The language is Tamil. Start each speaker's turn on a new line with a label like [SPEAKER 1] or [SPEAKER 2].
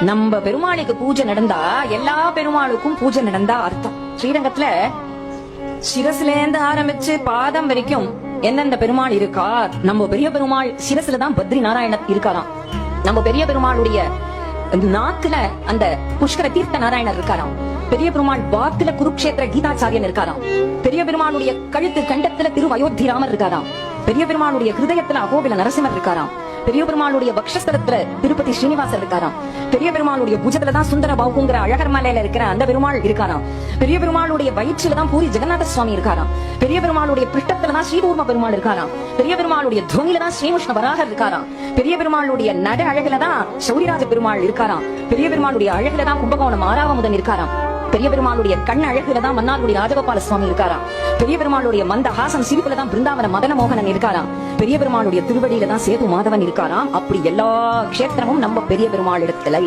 [SPEAKER 1] நம்ம பெருமாளுக்கு பூஜை நடந்தா எல்லா பெருமாளுக்கும் பூஜை நடந்தா அர்த்தம். ஸ்ரீரங்கத்துல சிரசுல இருந்து ஆரம்பிச்சு பாதம் வரைக்கும் எந்தெந்த பெருமாள் இருக்கா, நம்ம பெரிய பெருமாள் சிரசுல தான் பத்ரி நாராயணர் இருக்காராம். நம்ம பெரிய பெருமாளுடைய நாக்குல அந்த புஷ்கர தீர்த்த நாராயணர் இருக்காராம். பெரிய பெருமாள் வாக்குல குருக்ஷேத்திர கீதாச்சாரியன் இருக்காராம். பெரிய பெருமாளுடைய கழுத்து கண்டத்துல திருவயோத்திராமர் இருக்காராம். பெரிய பெருமாளுடைய ஹிருதயத்துல அகோபில நரசிம்மர் இருக்காராம். பெரிய பெருமாளுடைய பக்ஷஸ்தலத்துல திருப்பதி ஸ்ரீனிவாசர் இருக்காராம். பெரிய பெருமாளுடைய புஜத்துல தான் சுந்தர பாகுங்கிற அழகர் மலையில இருக்கிற அந்த பெருமாள் இருக்காராம். பெரிய பெருமாளுடைய வயிற்றுல தான் பூரி ஜெகநாத சுவாமி இருக்காராம். பெரிய பெருமாளுடைய பிருஷ்டத்துல தான் ஸ்ரீபூர்ம பெருமாள் இருக்காராம். பெரிய பெருமாளுடைய துவனில தான் ஸ்ரீமுஷ்ண வராகர் இருக்காராம். பெரிய பெருமாளுடைய நட அழகுல தான் சௌரிராஜ பெருமாள் இருக்காராம். பெரிய பெருமாளுடைய அழகுல தான் கும்பகோணம் ஆராவமுதன் இருக்காராம். பெரிய பெருமாளுடைய கண் அழகுல தான் மன்னார்குடி ராஜகோபால சுவாமி இருக்காராம். பெரிய பெருமாளுடைய மந்தஹாசன் சிரிப்புல தான் பிருந்தாவன மதன மோகனன் இருக்காராம். பெரிய பெருமாளுடைய திருவடியில தான் சேது மாதவன் இருக்காராம். அப்படி எல்லா க்ஷேத்திரமும் நம்ம பெரிய பெருமாள் இடத்துல